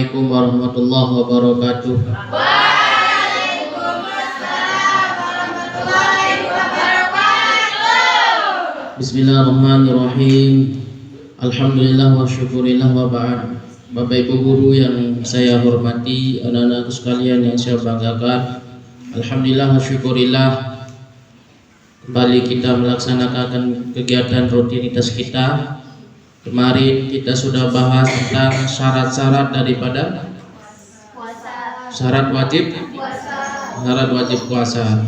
Assalamualaikum warahmatullahi wabarakatuh. Waalaikumsalam warahmatullahi wabarakatuh. Bismillahirrahmanirrahim. Alhamdulillah wa syukurillah wa ba'd. Bapak Ibu guru yang saya hormati, anak-anakku sekalian yang saya banggakan, alhamdulillah wa syukurillah, kembali kita melaksanakan kegiatan rutinitas kita. Kemarin kita sudah bahas tentang syarat-syarat daripada syarat wajib puasa.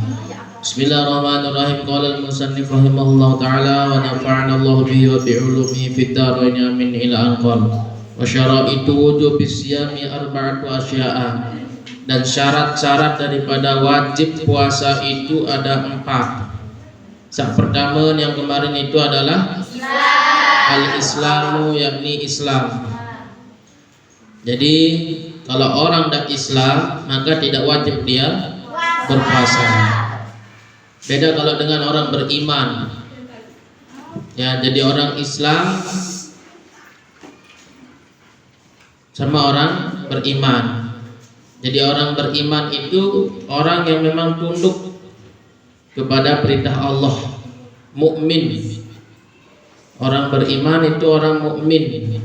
Bismillahirrahmanirrahim. Qala al-musannif rahimahullahu taala wa nafa'ana Allah bihi wa bi'ulumihi fid dharain amin ila anqal. Wa syara'itu wujubis siyami arba'atu asya'a. Dan syarat-syarat daripada wajib puasa itu ada 4. Yang pertama yang kemarin itu adalah al-islamu, yakni Islam. Jadi kalau orang tidak Islam maka tidak wajib dia berpuasa. Beda kalau dengan orang beriman. Ya, jadi orang Islam sama orang beriman. Jadi orang beriman itu orang yang memang tunduk kepada perintah Allah, mukmin. Orang beriman itu orang mukmin.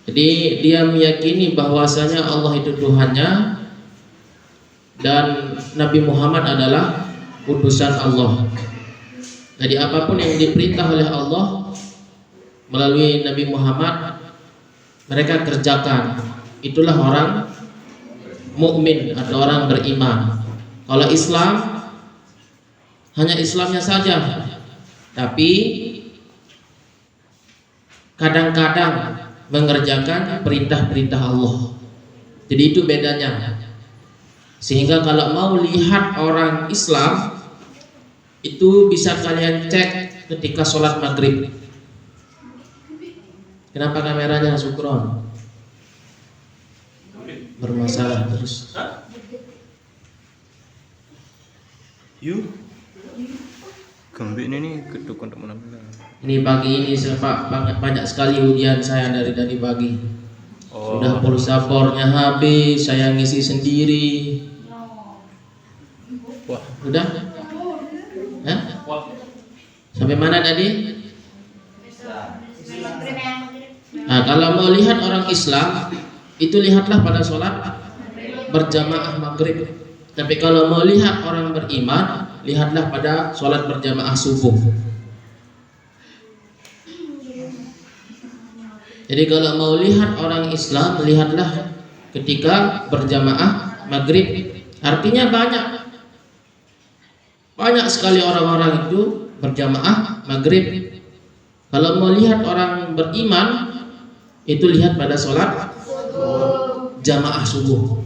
Jadi dia meyakini bahwasanya Allah itu Tuhannya dan Nabi Muhammad adalah utusan Allah. Jadi apapun yang diperintah oleh Allah melalui Nabi Muhammad mereka kerjakan. Itulah orang mukmin atau orang beriman. Kalau Islam hanya Islamnya saja, tapi kadang-kadang mengerjakan perintah-perintah Allah. Jadi itu bedanya. Sehingga kalau mau lihat orang Islam itu bisa kalian cek ketika sholat maghrib. Kenapa kameranya Sukron? Bermasalah terus. Yuk, kambing ini ketukar untuk menampilan. Ini pagi ini banyak sekali ujian saya dari pagi. Sudah pulsapornya habis, saya ngisi sendiri. Wah, Udah? Hah? Sampai mana tadi? Nah, kalau mau lihat orang Islam itu lihatlah pada sholat berjamaah maghrib. Tapi kalau mau lihat orang beriman, lihatlah pada sholat berjamaah subuh. Jadi kalau mau lihat orang Islam, lihatlah ketika berjamaah maghrib. Artinya banyak sekali orang-orang itu berjamaah maghrib. Kalau mau lihat orang beriman, itu lihat pada sholat jamaah subuh.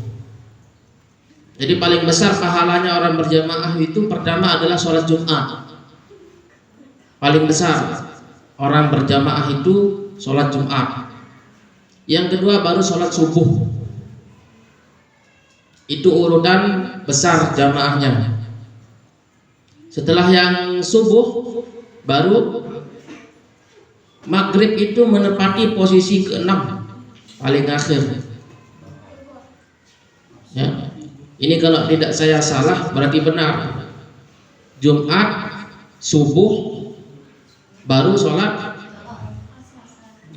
Jadi paling besar pahalanya orang berjamaah itu pertama adalah sholat Jumat. Paling besar orang berjamaah itu sholat Jumat. Yang kedua baru sholat subuh. Itu urutan besar jamaahnya. Setelah yang subuh baru maghrib itu menepati posisi ke-6 paling akhir. Ya. Ini kalau tidak saya salah berarti benar. Jumat subuh baru sholat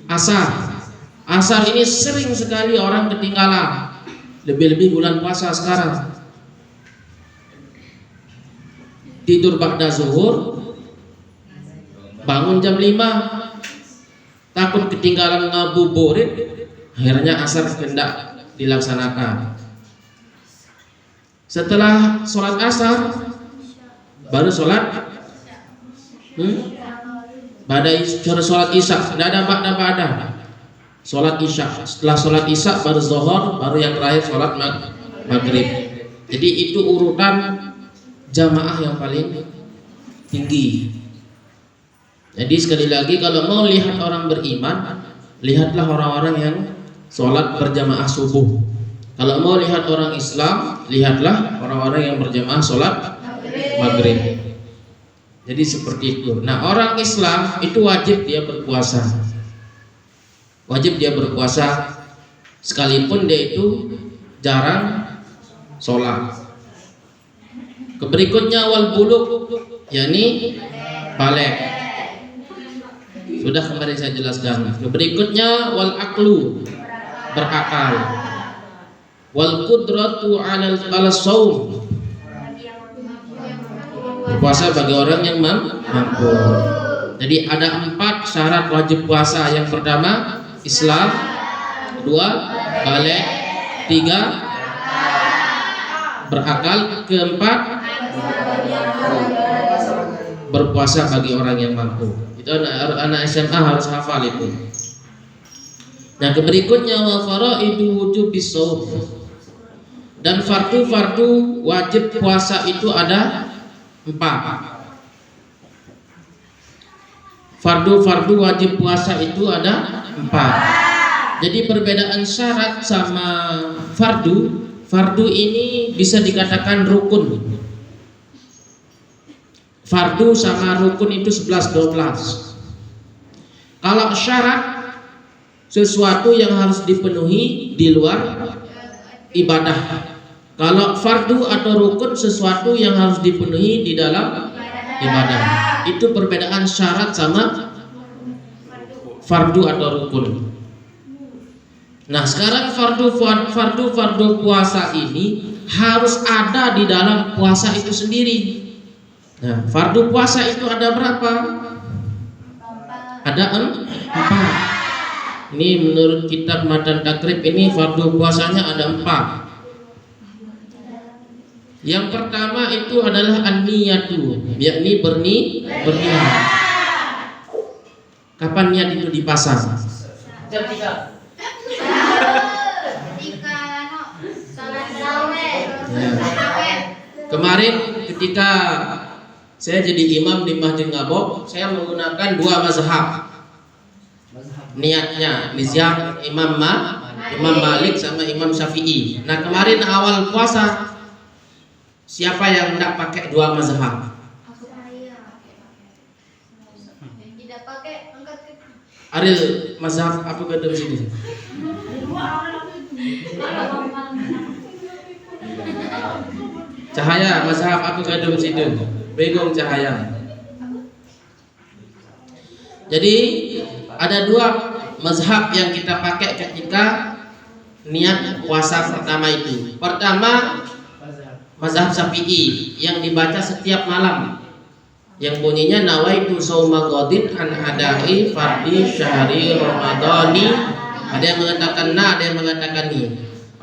asar. Asar ini sering sekali orang ketinggalan. Lebih-lebih bulan puasa sekarang. Tidur ba'da zuhur, bangun jam 5, takut ketinggalan ngabuburit, akhirnya asar hendak dilaksanakan. Setelah sholat asar baru sholat sholat isya. Tidak ada ba'da. Sholat isya. Setelah sholat isya baru zuhur, baru yang terakhir sholat maghrib. Jadi itu urutan jamaah yang paling tinggi. Jadi sekali lagi kalau mau lihat orang beriman, lihatlah orang-orang yang sholat berjamaah subuh. Kalau mau lihat orang Islam, lihatlah orang-orang yang berjamaah sholat maghrib. Jadi seperti itu. Nah, orang Islam itu wajib dia berpuasa. Wajib dia berpuasa sekalipun dia itu jarang sholat. Berikutnya wal buluk, yakni balik. Sudah kemarin saya jelaskan. Berikutnya wal aklu, berakal. Wal qudratu 'ala shaum, puasa bagi orang yang mampu. Jadi ada 4 syarat wajib puasa. Yang pertama Islam, 2 balik, 3 berakal, keempat berpuasa bagi orang yang mampu. Itu anak SMA harus hafal itu. Nah, berikutnya wa faraidu wujubis shaum. Dan fardu-fardu wajib puasa itu ada 4. Fardu-fardu wajib puasa itu ada 4. Jadi perbedaan syarat sama fardu, fardu ini bisa dikatakan rukun. Fardu sama rukun itu 11-12. Kalau syarat sesuatu yang harus dipenuhi di luar ibadah. Kalau fardu atau rukun sesuatu yang harus dipenuhi di dalam ibadah. Itu perbedaan syarat sama fardu atau rukun. Nah, sekarang fardu puasa ini harus ada di dalam puasa itu sendiri. Nah, fardu puasa itu ada berapa? Ada 4. Ini menurut kitab Matan Takrib ini fardu puasanya ada 4. Yang pertama itu adalah an-niyatu, yakni berniat. Kapan niat itu dipasang? Jam 3. Kemarin ketika saya jadi imam di Masjid Ngabok, saya menggunakan 2 mazhab. Niatnya nizam Imam Malik sama Imam Syafi'i. Nah, kemarin awal puasa siapa yang tidak pakai 2 mazhab? Tidak pakai, angkat ke. Aril mazhab apa kata di sini? Cahaya mazhab apa kata di situ? Begong Cahaya. Jadi ada 2 mazhab yang kita pakai ketika niat puasa pertama itu. Pertama mazhab Syafi'i yang dibaca setiap malam, yang bunyinya nawaitu shauma ghadin an adai fardhi syahri ramadhani. Ada yang mengatakan na, ada yang mengatakan ni.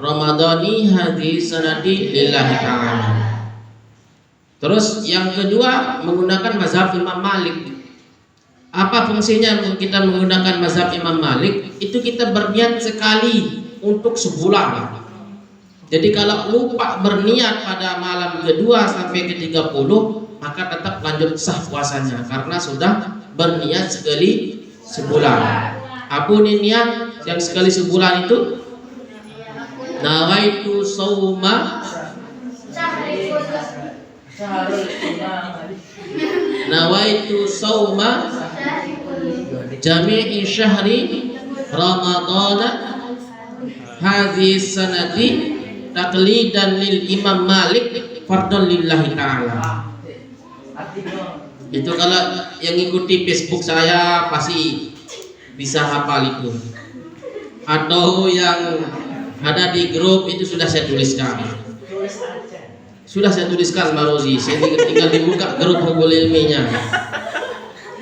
Ramadhani hadhi sanati lillahi ta'ala. Terus yang kedua menggunakan mazhab Imam Malik. Apa fungsinya kita menggunakan mazhab Imam Malik? Itu kita berniat sekali untuk sebulan. Jadi kalau lupa berniat pada malam kedua sampai ke-30, maka tetap lanjut sah puasanya karena sudah berniat sekali sebulan. Apa nih niat yang sekali sebulan itu? Nawaitu shauma nawaitu shauma jami'i syahri ramadhana hadhi sanati taqlidan lil Imam Malik fardhan lillahi ta'ala. Itu kalau yang ikuti Facebook saya pasti bisa hafal itu. Atau yang ada di grup itu sudah saya tuliskan. Sudah saya tuliskan Mbak Rozi. Saya tinggal dibuka grup Hubbul Ilminya.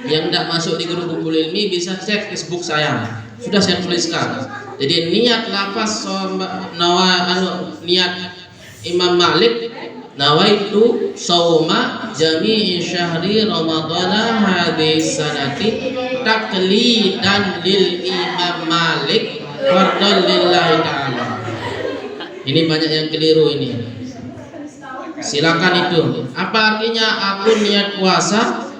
Yang tidak masuk di grup Hubbul Ilmi bisa cek Facebook saya. Sudah saya tuliskan. Jadi niat lafaz niat Imam Malik nawaitu shauma jami'i syahri ramadhana hadis sanati taqlidan lil Imam Malik fardhan lillahi ta'ala. Ini banyak yang keliru ini. Silakan itu. Apa artinya aku niat puasa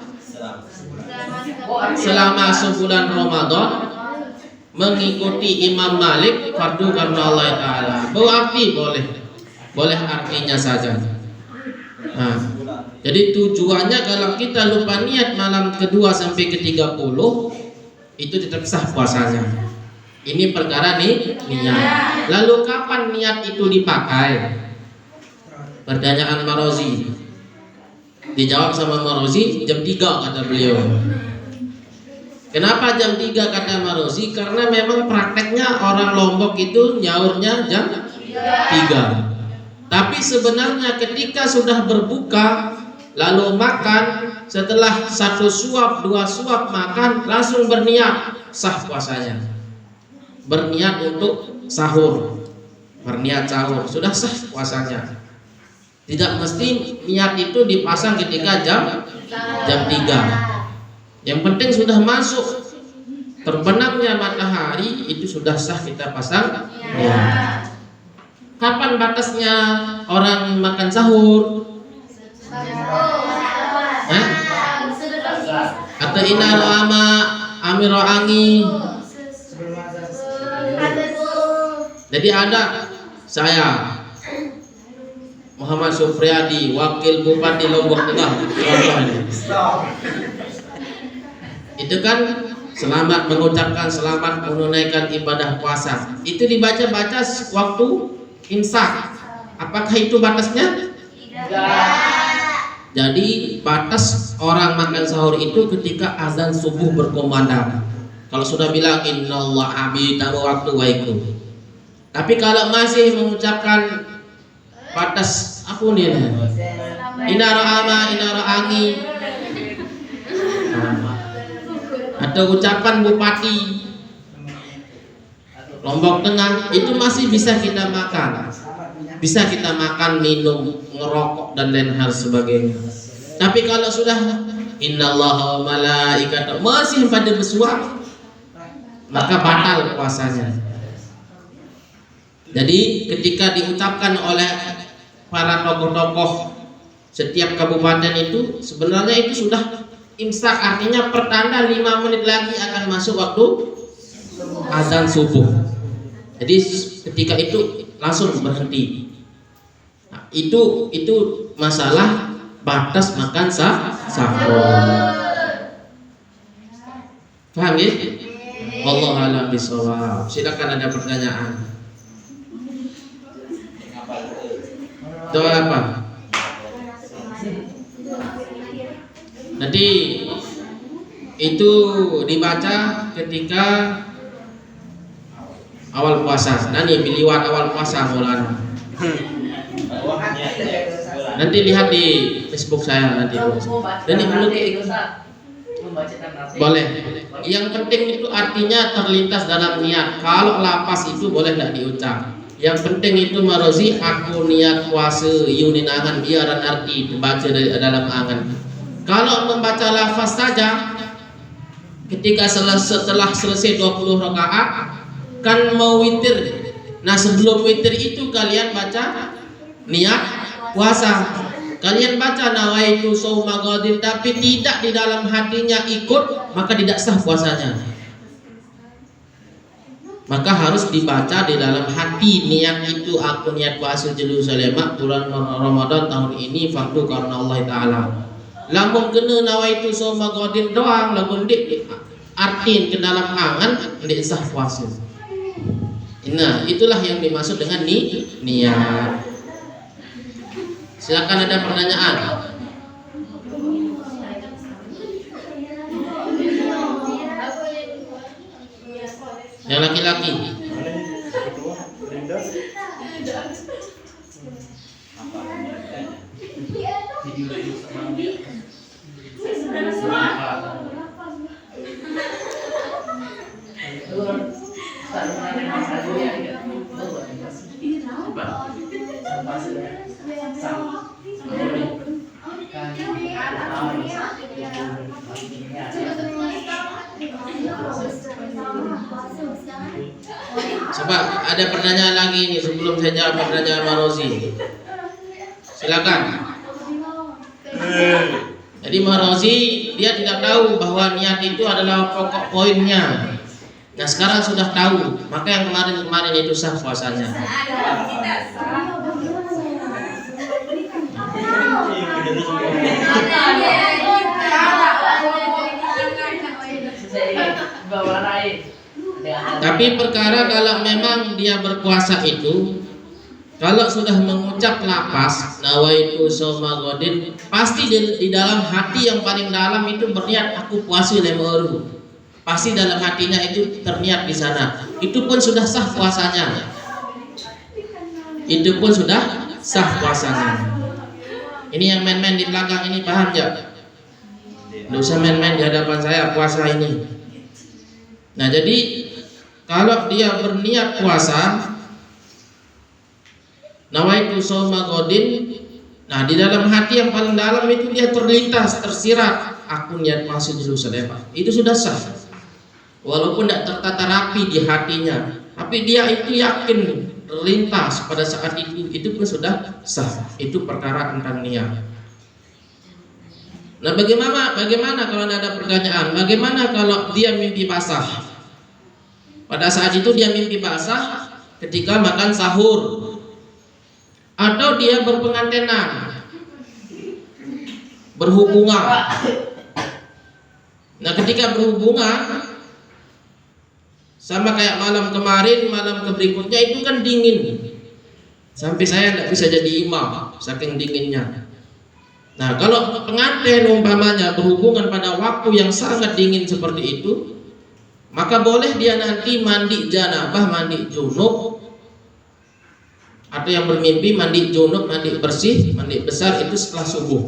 selama sebulan Ramadan mengikuti Imam Malik fardu karena Allah Ta'ala? Berarti boleh artinya saja. Nah, jadi tujuannya kalau kita lupa niat malam kedua sampai ke-30 itu tetap sah puasanya. Ini perkara niat. Lalu kapan niat itu dipakai? Pertanyaan Marozi. Dijawab sama Marozi jam 3 kata beliau. Kenapa jam 3 kata Marozi? Karena memang prakteknya orang Lombok itu nyaurnya jam 3. Tapi sebenarnya ketika sudah berbuka lalu makan, setelah 1 suap 2 suap makan langsung berniat, sah puasanya. Berniat untuk sahur, berniat sahur, sudah sah puasanya. Tidak mesti niat itu dipasang ketika jam 3. Yang penting sudah masuk terbenamnya matahari, itu sudah sah kita pasang niat. Kapan batasnya orang makan sahur? Atau inaro ama amiro angi. Jadi ada saya Muhammad Sufriyadi, Wakil Bupati Lombok Tengah. Itu kan selamat, mengucapkan selamat menunaikan ibadah puasa. Itu dibaca-baca waktu imsak. Apakah itu batasnya? Jadi batas orang makan sahur itu ketika azan subuh berkumandang. Kalau sudah bilang innallaha habita waktu waiku. Tapi kalau masih mengucapkan batas apa nih? Inaro ama, inaro angi. Atau ucapan bupati Lombok Tengah itu masih bisa kita makan. Bisa kita makan, minum, ngerokok dan lain hal sebagainya. Tapi kalau sudah innallaha wa malaikatahu masih pada bersuara, maka batal puasanya. Jadi ketika diucapkan oleh para tokoh-tokoh setiap kabupaten itu sebenarnya itu sudah imsak, artinya pertanda 5 menit lagi akan masuk waktu azan subuh. Jadi ketika itu langsung berhenti. Nah, itu masalah batas makan sahur. Paham ya? Wallahu a'lam bishawab. Silakan ada pertanyaan. Doa apa? Nanti itu dibaca ketika awal puasa. Nanti biliwat awal puasa Maulana. Nanti lihat di Facebook saya nanti. Nanti boleh. Yang penting itu artinya terlintas dalam niat. Kalau lapas itu boleh tidak diucap. Yang penting itu Marozi, aku niat puasa yuninangan biaran arti dibaca dari dalam angan. Kalau membaca lafaz saja ketika setelah selesai 20 rakaat kan mau witir. Nah sebelum witir itu kalian baca niat puasa. Kalian baca nawaitu shauma ghadin tapi tidak di dalam hatinya ikut, maka tidak sah puasanya. Maka harus dibaca di dalam hati niat itu, aku niat puasa jelu salema bulan Ramadan tahun ini faktu karena Allah Ta'ala. Lamun kena nawaitu shauma ghadin doang, lamun dik artin ke dalam angan ndik sah puasa. Nah, itulah yang dimaksud dengan niat. Silakan ada pertanyaan. Yang laki-laki. Coba ada pertanyaan lagi nih sebelum saya jawab pertanyaan Marozi. Silakan. Jadi Marozi dia tidak tahu bahwa niat itu adalah pokok poinnya. Nah sekarang sudah tahu, maka yang kemarin itu sah puasanya. Tapi perkara kalau memang dia berpuasa itu, kalau sudah mengucap lapas nawaitu shauma ghadin, pasti di dalam hati yang paling dalam itu berniat aku puasa 5 hari. Pasti dalam hatinya itu terniat di sana. Itu pun sudah sah puasanya. Itu pun sudah sah puasanya. Ini yang main-main di belakang ini paham ya? Nggak usah main-main di hadapan saya puasa ini. Nah jadi kalau dia berniat puasa nawaitu shauma ghadin, nah di dalam hati yang paling dalam itu dia terlintas, tersirat, aku niat puasa di lusa depan. Itu sudah sah. Walaupun tidak tertata rapi di hatinya, tapi dia itu yakin terlintas pada saat itu pun sudah sah. Itu perkara tentang niat. Nah bagaimana kalau ada pertanyaan, bagaimana kalau dia mimpi basah? Pada saat itu dia mimpi basah ketika makan sahur, atau dia berpengantenan, berhubungan. Nah ketika berhubungan, sama kayak malam kemarin, malam berikutnya itu kan dingin. Sampai saya tidak bisa jadi imam, saking dinginnya. Nah kalau pengantin umpamanya berhubungan pada waktu yang sangat dingin seperti itu, maka boleh dia nanti mandi janabah, mandi junub, atau yang bermimpi mandi junub, mandi bersih, mandi besar itu setelah subuh.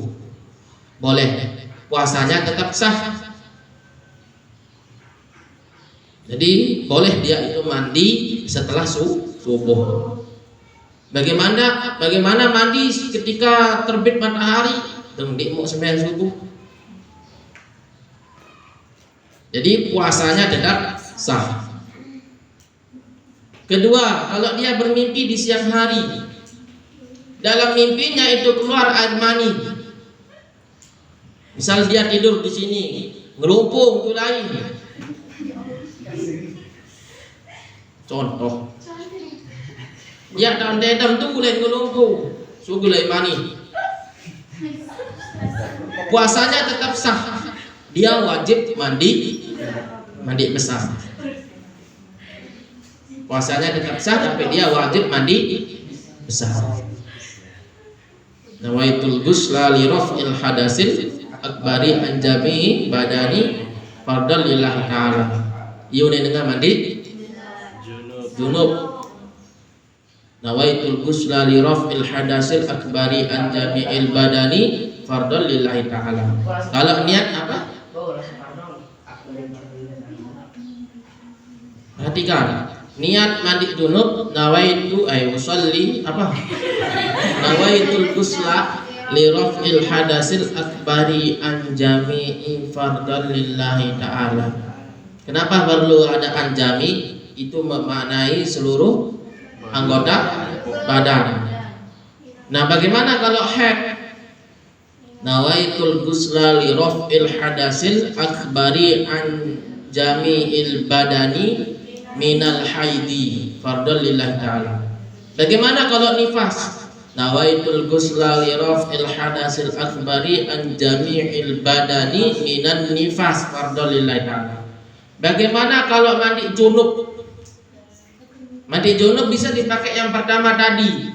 Boleh, puasanya tetap sah. Jadi boleh dia itu mandi setelah subuh. Bagaimana mandi ketika terbit matahari? Dengdik mau sembahyang subuh. Jadi puasanya tetap sah. Kedua, kalau dia bermimpi di siang hari, dalam mimpinya itu keluar air mani. Misal dia tidur di sini, ngelumpung itu lain. Contoh, ya dalam tu boleh ngelumpung, sugulai mani. Puasanya tetap sah. Dia wajib mandi besar. Puasanya tetap sah, tapi dia wajib mandi besar. Nawaitul ghusla li raf'il hadasil akbari an jami'i badani fardal lillahi ta'ala. Ieu dengan mandi junub. Nawaitul ghusla li raf'il hadasil akbari an jami'il badani fardal lillahi ta'ala. Kalau niat apa? Perhatikan, niat mandi junub, nawaitu ay usalli apa? Nawaitul ghusla li raf'il hadasil akbari an jami'i fardal lillahi ta'ala. Kenapa perlu ada anjami? Itu memaknai seluruh anggota badan. Nah, bagaimana kalau haid? Nawaitul ghusla li raf'il hadasil akbari an jami'il badani minal haidi fardal lillahi ta'ala. Bagaimana kalau nifas? Nawaitul ghusla li raf'il hadasil akbari an jami'il badani minan nifas fardal lillahi ta'ala. Bagaimana kalau mandi junub? Mandi junub bisa dipakai yang pertama tadi,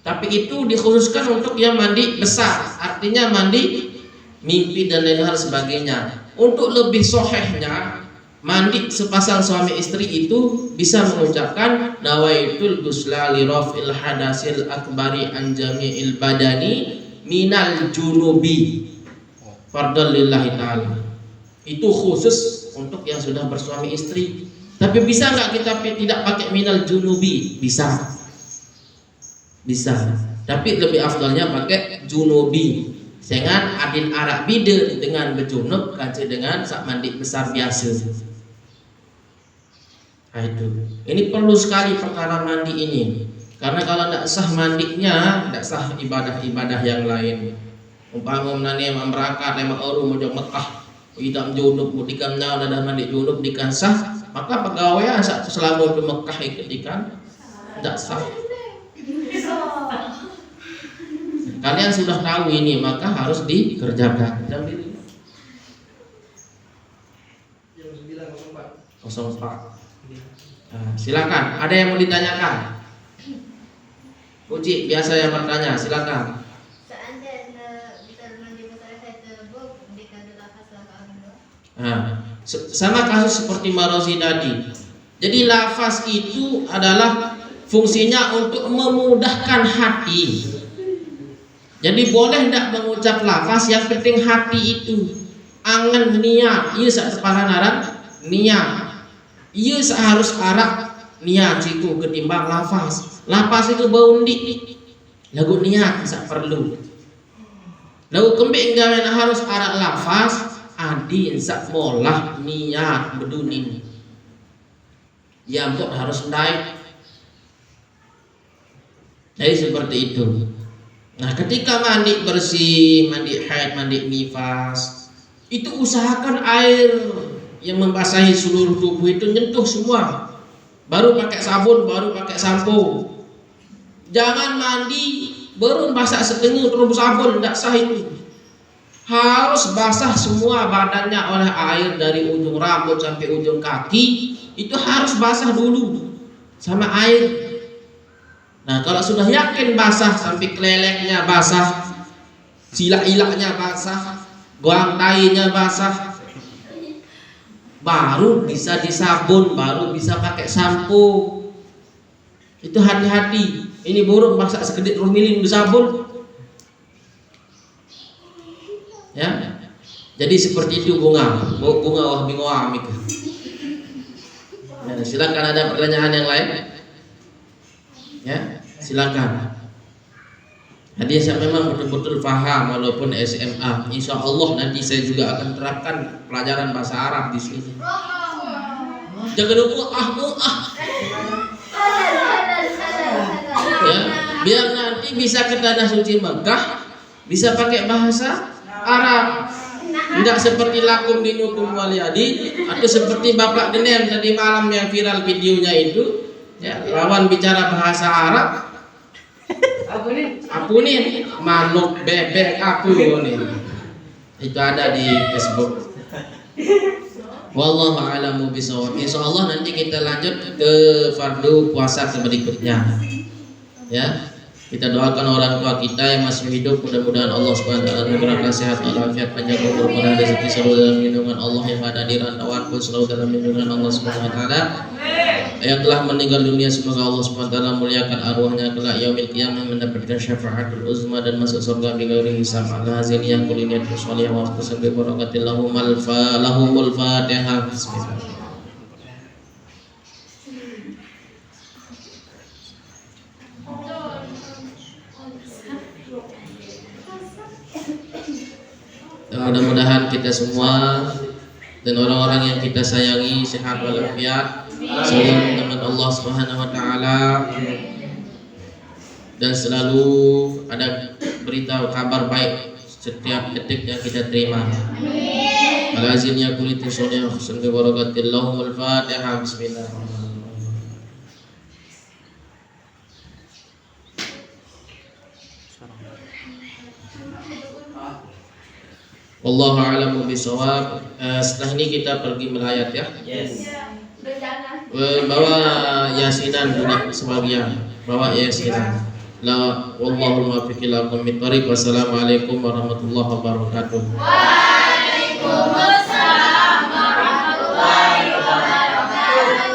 tapi itu dikhususkan untuk yang mandi besar, artinya mandi mimpi dan lain hal sebagainya. Untuk lebih sohehnya, mandi sepasang suami istri itu bisa mengucapkan nawaitul ghusla li raf'il hadasil akbari an jami'il badani minal junubi fardal lillahi ta'ala. Itu khusus untuk yang sudah bersuami istri. Tapi bisa nggak kita tidak pakai minal junubi? Bisa. Tapi lebih afdalnya pakai junubi. Dengan adin arak bide dengan berjunub kaji dengan sak mandi besar biasa. Nah itu. Ini perlu sekali perkara mandi ini. Karena kalau tidak sah mandinya, tidak sah ibadah-ibadah yang lain. Umpama nani merangkat emang orang mau Mekah, tidak junub, mudikan nyawa dan mandi junub dikan sah, maka pegawai selama di Mekah ikutikan tidak sah. Kalian sudah tahu ini, maka harus dikerjakan. Jam diri 04. Silakan. Ada yang mau ditanyakan? Puji biasa yang bertanya. Silakan. Seandainya bisa mandi masalah saya terbuk dekat lafaz lafaz Sama kasus seperti Marozi tadi. Jadi lafaz itu adalah fungsinya untuk memudahkan hati. Jadi boleh tidak mengucap lafaz, yang penting hati itu angan niat. Ia sepahanaran niat. Ia seharus arah niat siku ketimbang lafaz. Lafaz itu baundi. Lagu niat bisa perlu. Lagu kembing gawen harus arah lafaz. Adi sak molah niat beduni. Ya ampun harus naik. Jadi seperti itu. Nah, ketika mandi bersih, mandi haid, mandi nifas, itu usahakan air yang membasahi seluruh tubuh itu nyentuh semua. Baru pakai sabun, baru pakai sampo. Jangan mandi baru basah setengah terus sabun, tidak sah itu. Harus basah semua badannya oleh air dari ujung rambut sampai ujung kaki. Itu harus basah dulu sama air. Nah, kalau sudah yakin basah sampai keleleknya basah, sila-ilaknya basah, goang tainya basah, baru bisa disabun, baru bisa pakai sampo. Itu hati-hati. Ini burung masak sekedip rumilin disabun. Ya. Jadi seperti itu bunga wah bingoam itu. Ya, silakan ada pertanyaan yang lain. Ya, silakan. Jadi saya memang betul-betul paham walaupun SMA. Insya Allah nanti saya juga akan terapkan pelajaran bahasa Arab di sini. Jangan lupa ya, biar nanti bisa ke tanah suci Mekah, bisa pakai bahasa Arab. Tidak seperti lakum dinukum waliyadi atau seperti Bapak Denem tadi malam yang viral videonya itu, ya, lawan bicara bahasa Arab. Apunin manuk bebek apunin. Itu ada di Facebook. Wallahu a'lamu bishawab. Insyaallah nanti kita lanjut ke fardu puasa berikutnya. Ya. Kita doakan orang tua kita yang masih hidup, mudah-mudahan Allah Subhanahu wa taala memberikan sehat walafiat, panjang umur, murah rezeki, selalu dalam lindungan Allah, yang ada di rantauan pun selalu dalam lindungan Allah Subhanahu wa taala. Yang telah meninggal dunia semoga Allah Subhanahu wa taala muliakan arwahnya kelak yaumil qiyamah mendapatkan syafaatul uzma dan masuk surga bighairi hisab. Al-haziliyah kuliniyat sholihah wa qasbi barakatillahu lahumul fatihah. Bismillah. Mudah-mudahan kita semua dan orang-orang yang kita sayangi sehat walafiat, selalu dengan Allah Subhanahu wa taala, dan selalu ada berita kabar baik setiap detik yang kita terima. Al-azim ya kulitu sunnah husn bi barakatillahu al-fatihah. Bismillahirrahmanirrahim. Wallahu a'lamu bishawab. Setelah ini kita pergi melayat ya. Yes. Bawa yasinan juga sebagian. Bawa yasinan. La wallahu muwaffiq ila aqwamit thoriq. Wassalamualaikum warahmatullahi wabarakatuh. Waalaikumsalam.